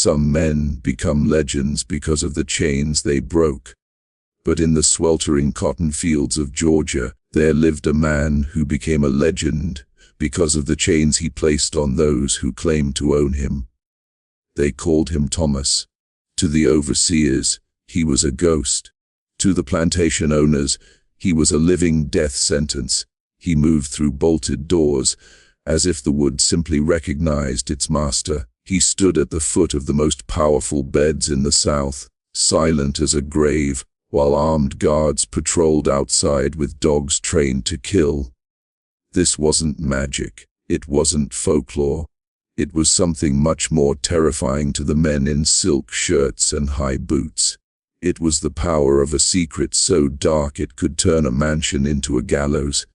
Some men become legends because of the chains they broke. But in the sweltering cotton fields of Georgia, there lived a man who became a legend because of the chains he placed on those who claimed to own him. They called him Thomas. To the overseers, he was a ghost. To the plantation owners, he was a living death sentence. He moved through bolted doors, as if the wood simply recognized its master. He stood at the foot of the most powerful beds in the South, silent as a grave, while armed guards patrolled outside with dogs trained to kill. This wasn't magic. It wasn't folklore. It was something much more terrifying to the men in silk shirts and high boots. It was the power of a secret so dark it could turn a mansion into a gallows.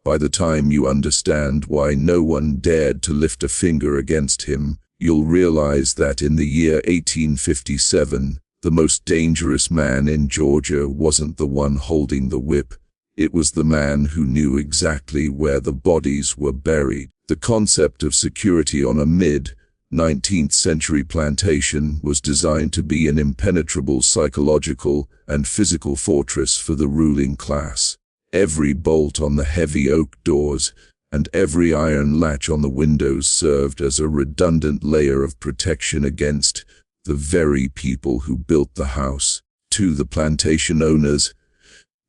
By the time you understand why no one dared to lift a finger against him, you'll realize that in the year 1857, the most dangerous man in Georgia wasn't the one holding the whip. It was the man who knew exactly where the bodies were buried. The concept of security on a mid-19th century plantation was designed to be an impenetrable psychological and physical fortress for the ruling class. Every bolt on the heavy oak doors and every iron latch on the windows served as a redundant layer of protection against the very people who built the house. To the plantation owners,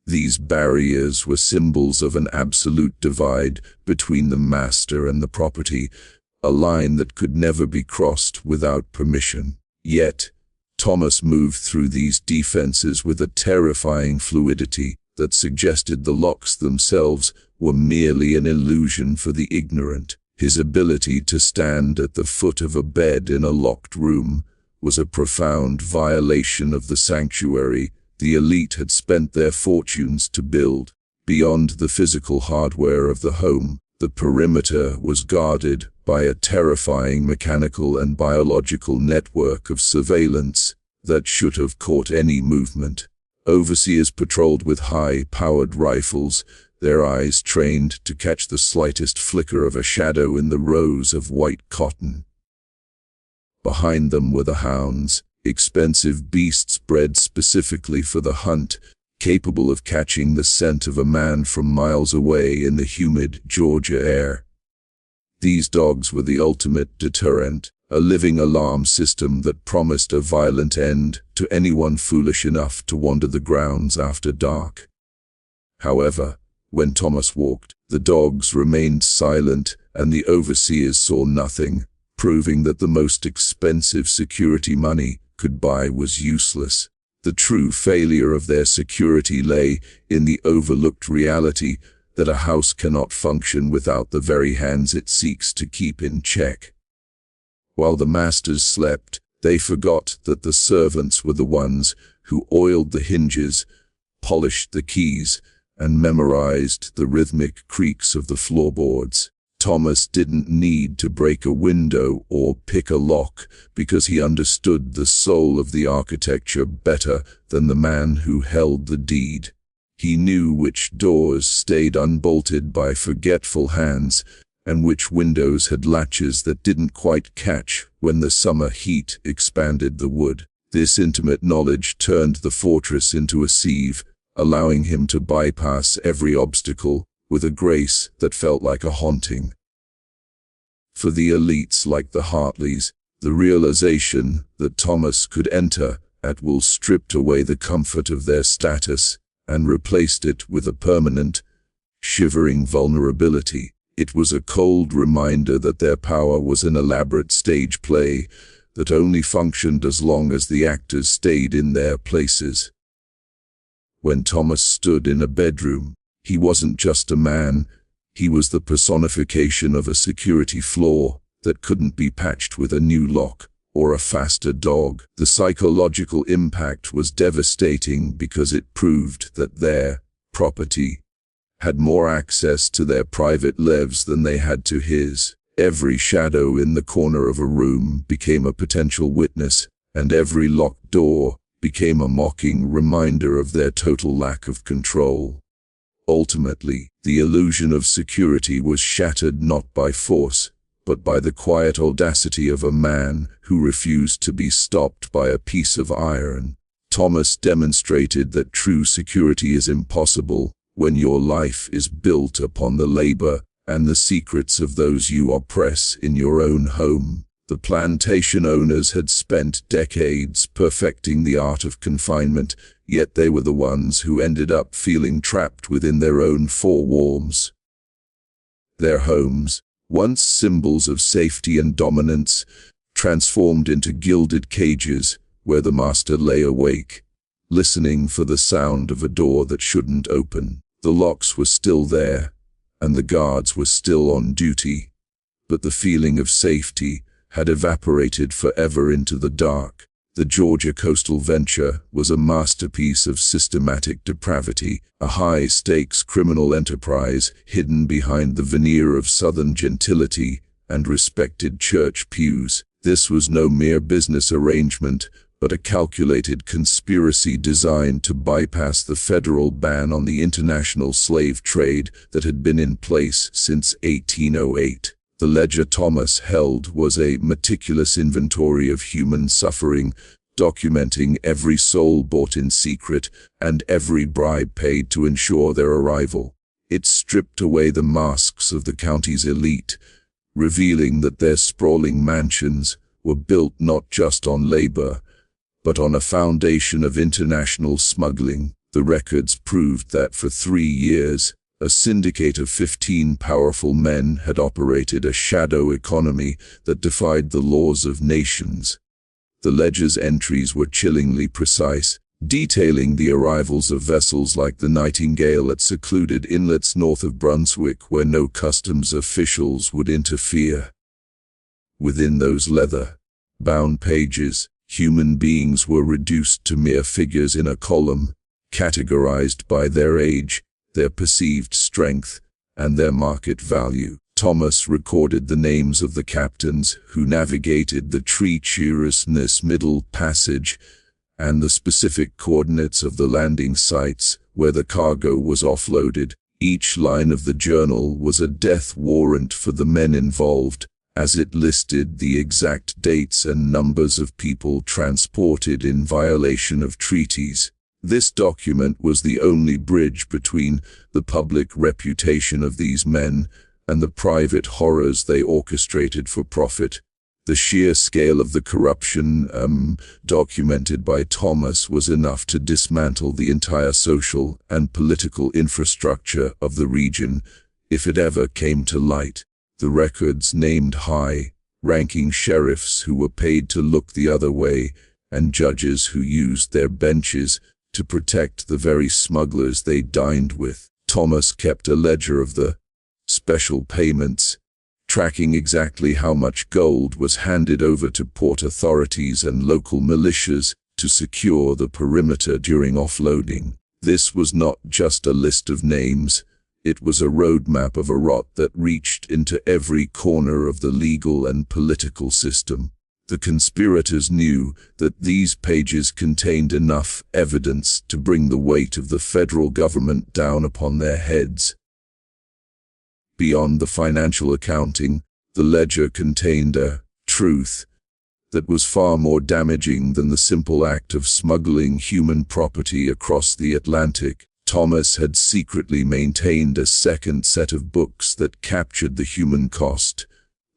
these barriers were symbols of an absolute divide between the master and the property, a line that could never be crossed without permission. Yet, Thomas moved through these defenses with a terrifying fluidity that suggested the locks themselves were merely an illusion for the ignorant. His ability to stand at the foot of a bed in a locked room was a profound violation of the sanctuary the elite had spent their fortunes to build. Beyond the physical hardware of the home, the perimeter was guarded by a terrifying mechanical and biological network of surveillance that should have caught any movement. Overseers patrolled with high-powered rifles, their eyes trained to catch the slightest flicker of a shadow in the rows of white cotton. Behind them were the hounds, expensive beasts bred specifically for the hunt, capable of catching the scent of a man from miles away in the humid Georgia air. These dogs were the ultimate deterrent, a living alarm system that promised a violent end to anyone foolish enough to wander the grounds after dark. However, when Thomas walked, the dogs remained silent and the overseers saw nothing, proving that the most expensive security money could buy was useless. The true failure of their security lay in the overlooked reality that a house cannot function without the very hands it seeks to keep in check. While the masters slept, they forgot that the servants were the ones who oiled the hinges, polished the keys, and memorized the rhythmic creaks of the floorboards. Thomas didn't need to break a window or pick a lock because he understood the soul of the architecture better than the man who held the deed. He knew which doors stayed unbolted by forgetful hands and which windows had latches that didn't quite catch when the summer heat expanded the wood. This intimate knowledge turned the fortress into a sieve, allowing him to bypass every obstacle with a grace that felt like a haunting. For the elites like the Hartleys, the realization that Thomas could enter at will stripped away the comfort of their status and replaced it with a permanent, shivering vulnerability. It was a cold reminder that their power was an elaborate stage play that only functioned as long as the actors stayed in their places. When Thomas stood in a bedroom, he wasn't just a man, he was the personification of a security flaw that couldn't be patched with a new lock or a faster dog. The psychological impact was devastating because it proved that their property had more access to their private lives than they had to his. Every shadow in the corner of a room became a potential witness, and every locked door became a mocking reminder of their total lack of control. Ultimately, the illusion of security was shattered not by force, but by the quiet audacity of a man who refused to be stopped by a piece of iron. Thomas demonstrated that true security is impossible when your life is built upon the labor and the secrets of those you oppress in your own home. The plantation owners had spent decades perfecting the art of confinement, yet they were the ones who ended up feeling trapped within their own four walls. Their homes, once symbols of safety and dominance, transformed into gilded cages where the master lay awake, listening for the sound of a door that shouldn't open. The locks were still there, and the guards were still on duty, but the feeling of safety had evaporated forever into the dark. The Georgia coastal venture was a masterpiece of systematic depravity, a high-stakes criminal enterprise hidden behind the veneer of Southern gentility and respected church pews. This was no mere business arrangement, but a calculated conspiracy designed to bypass the federal ban on the international slave trade that had been in place since 1808. The ledger Thomas held was a meticulous inventory of human suffering, documenting every soul bought in secret and every bribe paid to ensure their arrival. It stripped away the masks of the county's elite, revealing that their sprawling mansions were built not just on labor, but on a foundation of international smuggling. The records proved that for 3 years, a syndicate of 15 powerful men had operated a shadow economy that defied the laws of nations. The ledger's entries were chillingly precise, detailing the arrivals of vessels like the Nightingale at secluded inlets north of Brunswick where no customs officials would interfere. Within those leather-bound pages, human beings were reduced to mere figures in a column, categorized by their age, their perceived strength, and their market value. Thomas recorded the names of the captains who navigated the treacherous Middle Passage and the specific coordinates of the landing sites where the cargo was offloaded. Each line of the journal was a death warrant for the men involved, as it listed the exact dates and numbers of people transported in violation of treaties. This document was the only bridge between the public reputation of these men and the private horrors they orchestrated for profit. The sheer scale of the corruption documented by Thomas was enough to dismantle the entire social and political infrastructure of the region if it ever came to light. The records named high-ranking sheriffs who were paid to look the other way and judges who used their benches to protect the very smugglers they dined with. Thomas kept a ledger of the special payments, tracking exactly how much gold was handed over to port authorities and local militias to secure the perimeter during offloading. This was not just a list of names, it was a roadmap of a rot that reached into every corner of the legal and political system. The conspirators knew that these pages contained enough evidence to bring the weight of the federal government down upon their heads. Beyond the financial accounting, the ledger contained a truth that was far more damaging than the simple act of smuggling human property across the Atlantic. Thomas had secretly maintained a second set of books that captured the human cost,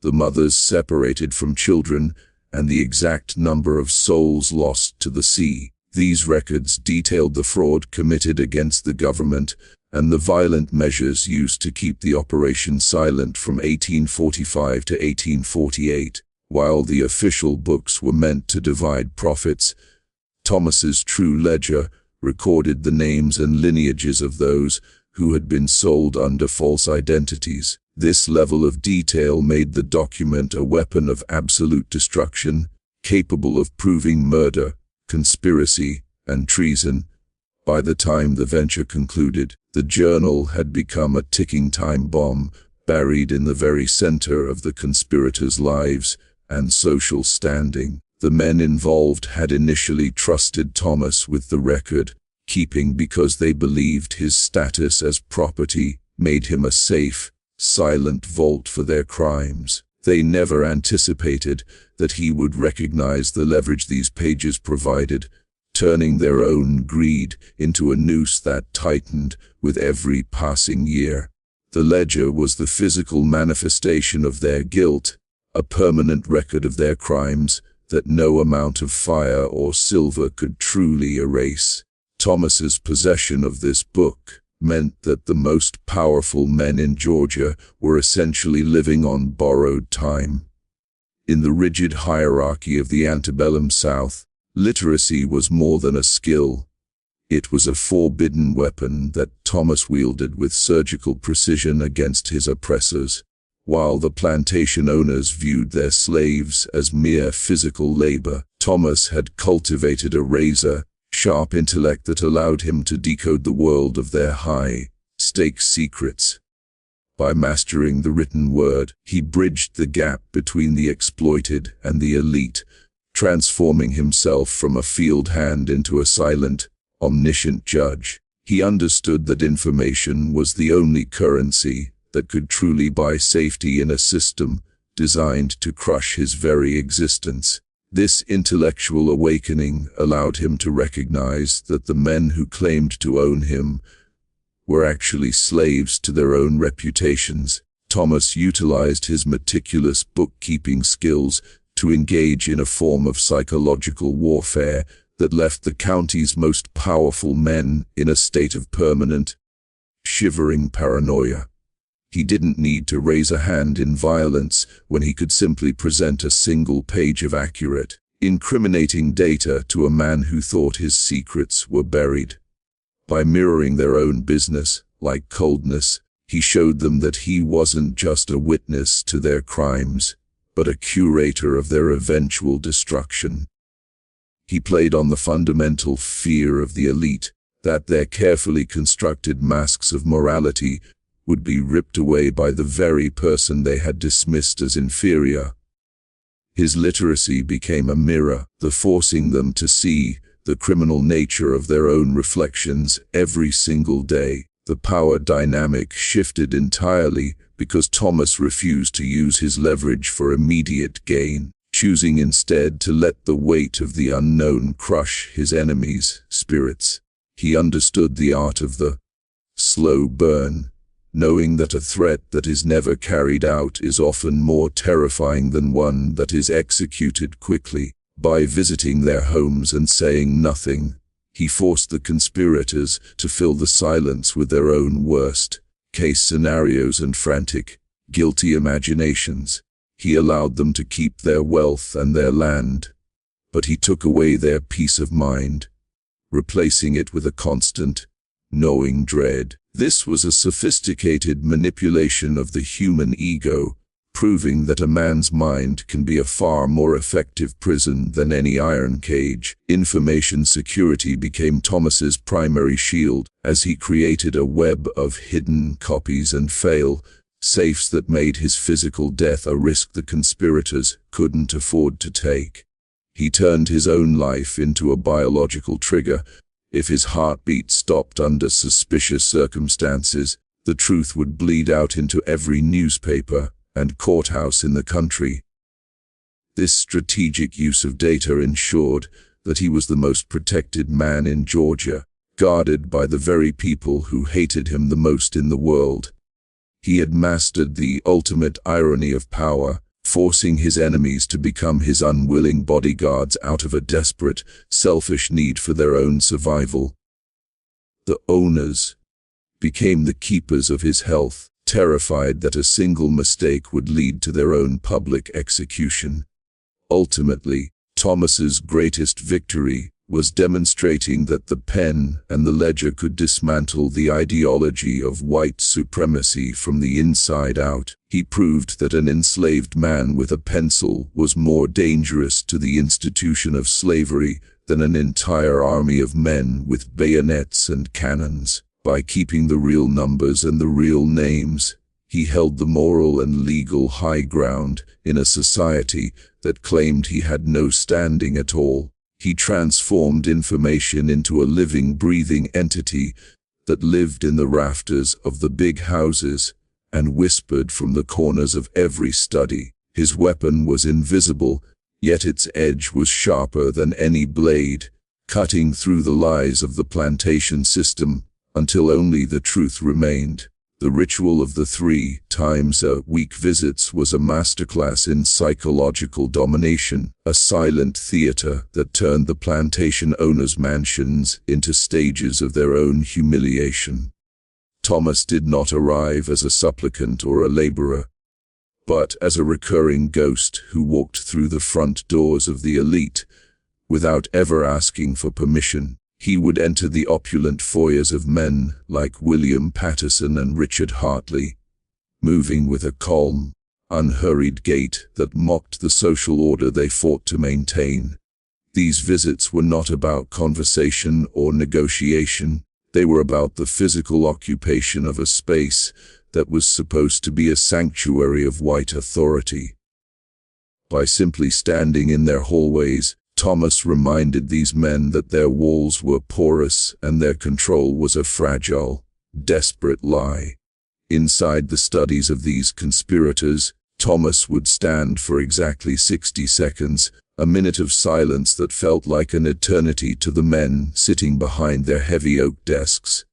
the mothers separated from children, and the exact number of souls lost to the sea. These records detailed the fraud committed against the government and the violent measures used to keep the operation silent from 1845 to 1848. While the official books were meant to divide profits, Thomas's true ledger recorded the names and lineages of those who had been sold under false identities. This level of detail made the document a weapon of absolute destruction, capable of proving murder, conspiracy, and treason. By the time the venture concluded, the journal had become a ticking time bomb, buried in the very center of the conspirators' lives and social standing. The men involved had initially trusted Thomas with the record, keeping because they believed his status as property made him a safe, silent vault for their crimes. They never anticipated that he would recognize the leverage these pages provided, turning their own greed into a noose that tightened with every passing year. The ledger was the physical manifestation of their guilt, a permanent record of their crimes that no amount of fire or silver could truly erase. Thomas's possession of this book meant that the most powerful men in Georgia were essentially living on borrowed time. In the rigid hierarchy of the antebellum South, literacy was more than a skill. It was a forbidden weapon that Thomas wielded with surgical precision against his oppressors. While the plantation owners viewed their slaves as mere physical labor, Thomas had cultivated a razor-sharp intellect that allowed him to decode the world of their high-stakes secrets. By mastering the written word, he bridged the gap between the exploited and the elite, transforming himself from a field hand into a silent, omniscient judge. He understood that information was the only currency that could truly buy safety in a system designed to crush his very existence. This intellectual awakening allowed him to recognize that the men who claimed to own him were actually slaves to their own reputations. Thomas utilized his meticulous bookkeeping skills to engage in a form of psychological warfare that left the county's most powerful men in a state of permanent, shivering paranoia. He didn't need to raise a hand in violence when he could simply present a single page of accurate, incriminating data to a man who thought his secrets were buried. By mirroring their own business, like coldness, he showed them that he wasn't just a witness to their crimes, but a curator of their eventual destruction. He played on the fundamental fear of the elite, that their carefully constructed masks of morality would be ripped away by the very person they had dismissed as inferior. His literacy became a mirror, forcing them to see the criminal nature of their own reflections every single day. The power dynamic shifted entirely because Thomas refused to use his leverage for immediate gain, choosing instead to let the weight of the unknown crush his enemies' spirits. He understood the art of the slow burn, knowing that a threat that is never carried out is often more terrifying than one that is executed quickly. By visiting their homes and saying nothing, he forced the conspirators to fill the silence with their own worst-case scenarios and frantic, guilty imaginations. He allowed them to keep their wealth and their land, but he took away their peace of mind, replacing it with a constant, gnawing dread. This was a sophisticated manipulation of the human ego, proving that a man's mind can be a far more effective prison than any iron cage. Information security became Thomas's primary shield, as he created a web of hidden copies and fail-safes that made his physical death a risk the conspirators couldn't afford to take. He turned his own life into a biological trigger. If his heartbeat stopped under suspicious circumstances, the truth would bleed out into every newspaper and courthouse in the country. This strategic use of data ensured that he was the most protected man in Georgia, guarded by the very people who hated him the most in the world. He had mastered the ultimate irony of power, forcing his enemies to become his unwilling bodyguards out of a desperate, selfish need for their own survival. The owners became the keepers of his health, terrified that a single mistake would lead to their own public execution. Ultimately, Thomas's greatest victory was demonstrating that the pen and the ledger could dismantle the ideology of white supremacy from the inside out. He proved that an enslaved man with a pencil was more dangerous to the institution of slavery than an entire army of men with bayonets and cannons. By keeping the real numbers and the real names, he held the moral and legal high ground in a society that claimed he had no standing at all. He transformed information into a living, breathing entity that lived in the rafters of the big houses and whispered from the corners of every study. His weapon was invisible, yet its edge was sharper than any blade, cutting through the lies of the plantation system until only the truth remained. The ritual of the 3 times a week visits was a masterclass in psychological domination, a silent theater that turned the plantation owners' mansions into stages of their own humiliation. Thomas did not arrive as a supplicant or a laborer, but as a recurring ghost who walked through the front doors of the elite without ever asking for permission. He would enter the opulent foyers of men like William Patterson and Richard Hartley, moving with a calm, unhurried gait that mocked the social order they fought to maintain. These visits were not about conversation or negotiation. They were about the physical occupation of a space that was supposed to be a sanctuary of white authority. By simply standing in their hallways, Thomas reminded these men that their walls were porous and their control was a fragile, desperate lie. Inside the studies of these conspirators, Thomas would stand for exactly 60 seconds, a minute of silence that felt like an eternity to the men sitting behind their heavy oak desks.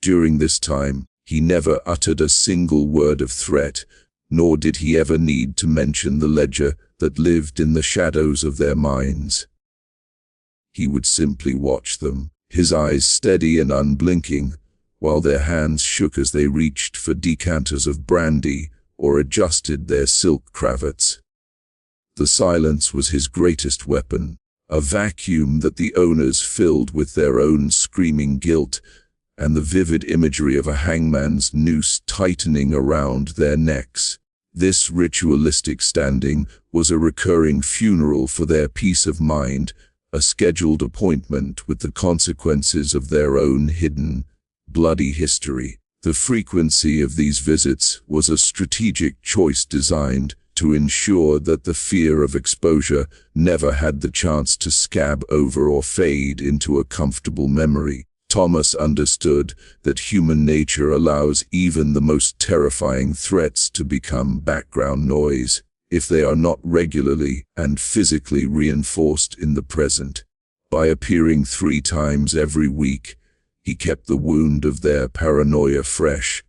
During this time, he never uttered a single word of threat, nor did he ever need to mention the ledger that lived in the shadows of their minds. He would simply watch them, his eyes steady and unblinking, while their hands shook as they reached for decanters of brandy or adjusted their silk cravats. The silence was his greatest weapon, a vacuum that the owners filled with their own screaming guilt and the vivid imagery of a hangman's noose tightening around their necks. This ritualistic standing was a recurring funeral for their peace of mind, a scheduled appointment with the consequences of their own hidden, bloody history. The frequency of these visits was a strategic choice designed to ensure that the fear of exposure never had the chance to scab over or fade into a comfortable memory. Thomas understood that human nature allows even the most terrifying threats to become background noise if they are not regularly and physically reinforced in the present. By appearing 3 times every week, he kept the wound of their paranoia fresh,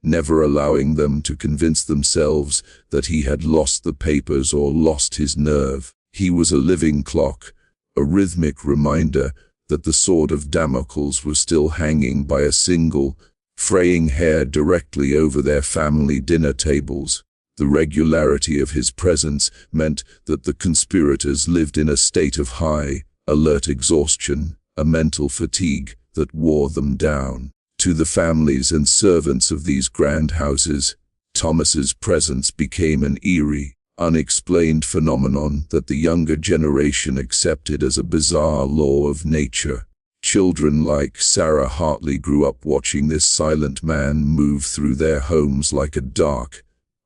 never allowing them to convince themselves that he had lost the papers or lost his nerve. He was a living clock, a rhythmic reminder that the sword of Damocles was still hanging by a single, fraying hair directly over their family dinner tables. The regularity of his presence meant that the conspirators lived in a state of high, alert exhaustion, a mental fatigue that wore them down. To the families and servants of these grand houses, Thomas's presence became an eerie, unexplained phenomenon that the younger generation accepted as a bizarre law of nature. Children like Sarah Hartley grew up watching this silent man move through their homes like a dark,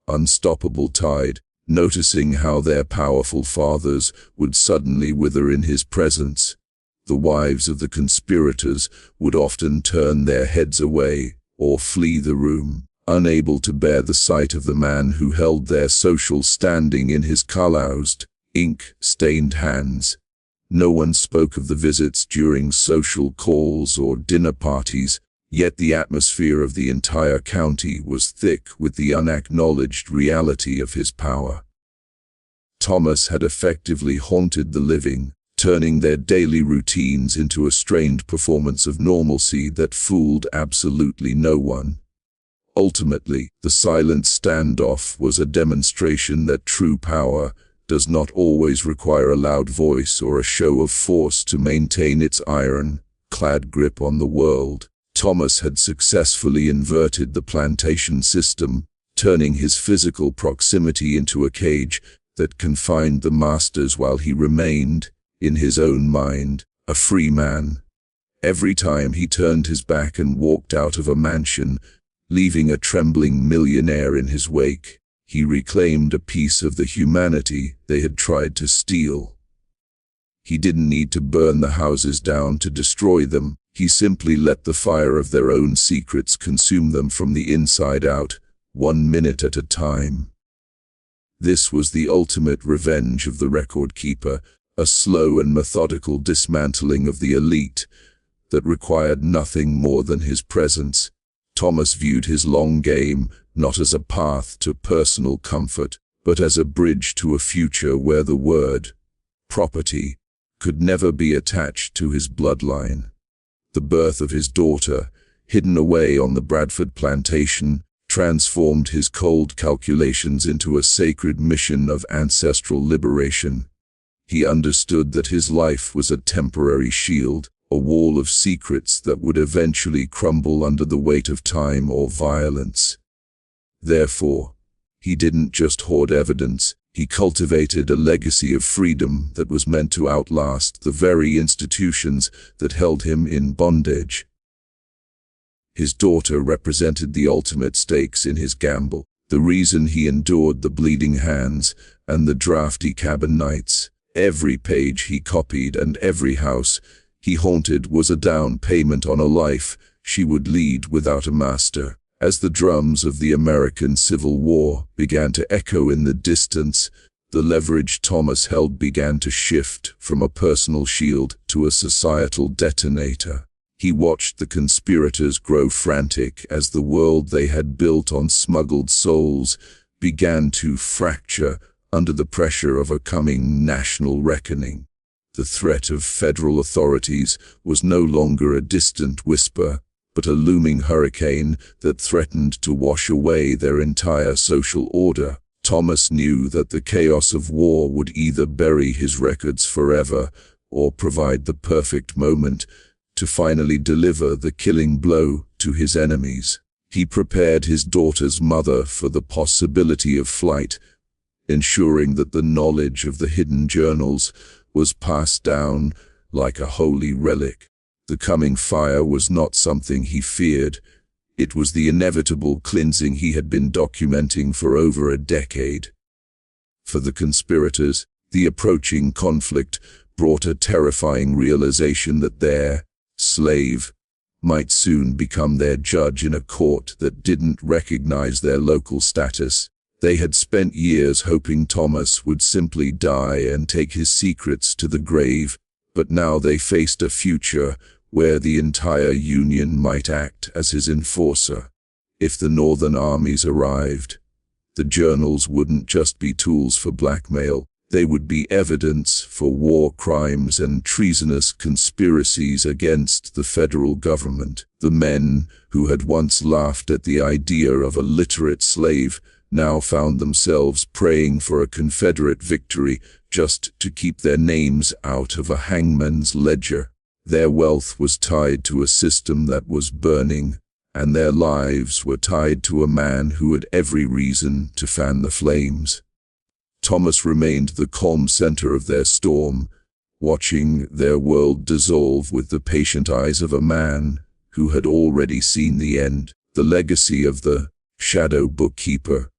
unstoppable tide, noticing how their powerful fathers would suddenly wither in his presence. The wives of the conspirators would often turn their heads away or flee the room, unable to bear the sight of the man who held their social standing in his calloused, ink-stained hands. No one spoke of the visits during social calls or dinner parties, yet the atmosphere of the entire county was thick with the unacknowledged reality of his power. Thomas had effectively haunted the living, turning their daily routines into a strained performance of normalcy that fooled absolutely no one. Ultimately, the silent standoff was a demonstration that true power does not always require a loud voice or a show of force to maintain its iron-clad grip on the world. Thomas had successfully inverted the plantation system, turning his physical proximity into a cage that confined the masters while he remained, in his own mind, a free man. Every time he turned his back and walked out of a mansion, leaving a trembling millionaire in his wake, he reclaimed a piece of the humanity they had tried to steal. He didn't need to burn the houses down to destroy them. He simply let the fire of their own secrets consume them from the inside out, 1 minute at a time. This was the ultimate revenge of the record keeper, a slow and methodical dismantling of the elite that required nothing more than his presence. Thomas viewed his long game not as a path to personal comfort, but as a bridge to a future where the word property could never be attached to his bloodline. The birth of his daughter, hidden away on the Bradford plantation, transformed his cold calculations into a sacred mission of ancestral liberation. He understood that his life was a temporary shield, a wall of secrets that would eventually crumble under the weight of time or violence. Therefore, he didn't just hoard evidence, he cultivated a legacy of freedom that was meant to outlast the very institutions that held him in bondage. His daughter represented the ultimate stakes in his gamble, the reason he endured the bleeding hands and the drafty cabin nights. Every page he copied and every house he haunted was a down payment on a life she would lead without a master. As the drums of the American Civil War began to echo in the distance, the leverage Thomas held began to shift from a personal shield to a societal detonator. He watched the conspirators grow frantic as the world they had built on smuggled souls began to fracture under the pressure of a coming national reckoning. The threat of federal authorities was no longer a distant whisper, but a looming hurricane that threatened to wash away their entire social order. Thomas knew that the chaos of war would either bury his records forever or provide the perfect moment to finally deliver the killing blow to his enemies. He prepared his daughter's mother for the possibility of flight, ensuring that the knowledge of the hidden journals was passed down like a holy relic. The coming fire was not something he feared. It was the inevitable cleansing he had been documenting for over a decade. For the conspirators, the approaching conflict brought a terrifying realization that their slave might soon become their judge in a court that didn't recognize their local status. They had spent years hoping Thomas would simply die and take his secrets to the grave, but now they faced a future where the entire Union might act as his enforcer. If the Northern armies arrived, the journals wouldn't just be tools for blackmail, they would be evidence for war crimes and treasonous conspiracies against the federal government. The men who had once laughed at the idea of a literate slave now found themselves praying for a Confederate victory just to keep their names out of a hangman's ledger. Their wealth was tied to a system that was burning, and their lives were tied to a man who had every reason to fan the flames. Thomas remained the calm center of their storm, watching their world dissolve with the patient eyes of a man who had already seen the end. The legacy of the Shadow Bookkeeper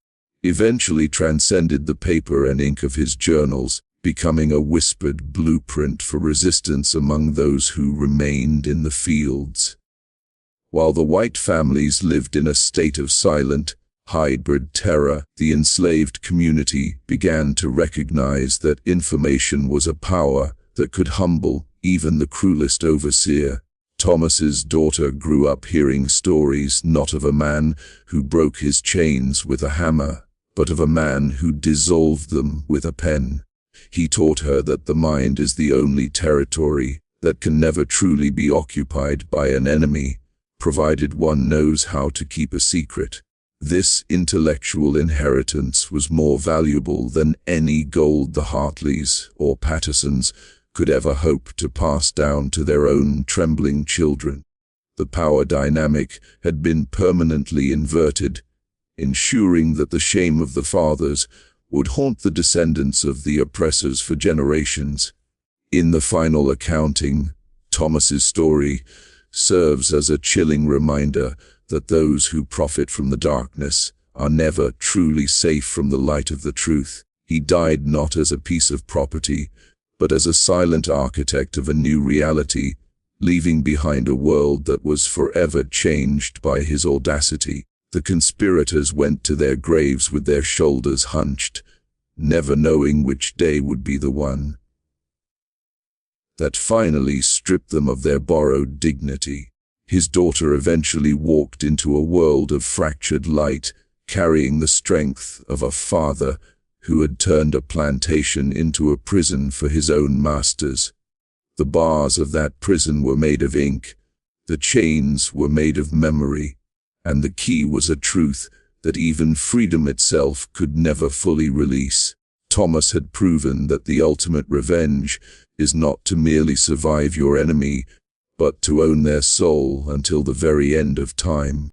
eventually transcended the paper and ink of his journals, becoming a whispered blueprint for resistance among those who remained in the fields. While the white families lived in a state of silent, hybrid terror, the enslaved community began to recognize that information was a power that could humble even the cruelest overseer. Thomas's daughter grew up hearing stories not of a man who broke his chains with a hammer, but of a man who dissolved them with a pen. He taught her that the mind is the only territory that can never truly be occupied by an enemy, provided one knows how to keep a secret. This intellectual inheritance was more valuable than any gold the Hartleys or Pattersons could ever hope to pass down to their own trembling children. The power dynamic had been permanently inverted, ensuring that the shame of the fathers would haunt the descendants of the oppressors for generations. In the final accounting, Thomas's story serves as a chilling reminder that those who profit from the darkness are never truly safe from the light of the truth. He died not as a piece of property, but as a silent architect of a new reality, leaving behind a world that was forever changed by his audacity. The conspirators went to their graves with their shoulders hunched, never knowing which day would be the one that finally stripped them of their borrowed dignity. His daughter eventually walked into a world of fractured light, carrying the strength of a father who had turned a plantation into a prison for his own masters. The bars of that prison were made of ink, the chains were made of memory, and the key was a truth that even freedom itself could never fully release. Thomas had proven that the ultimate revenge is not to merely survive your enemy, but to own their soul until the very end of time.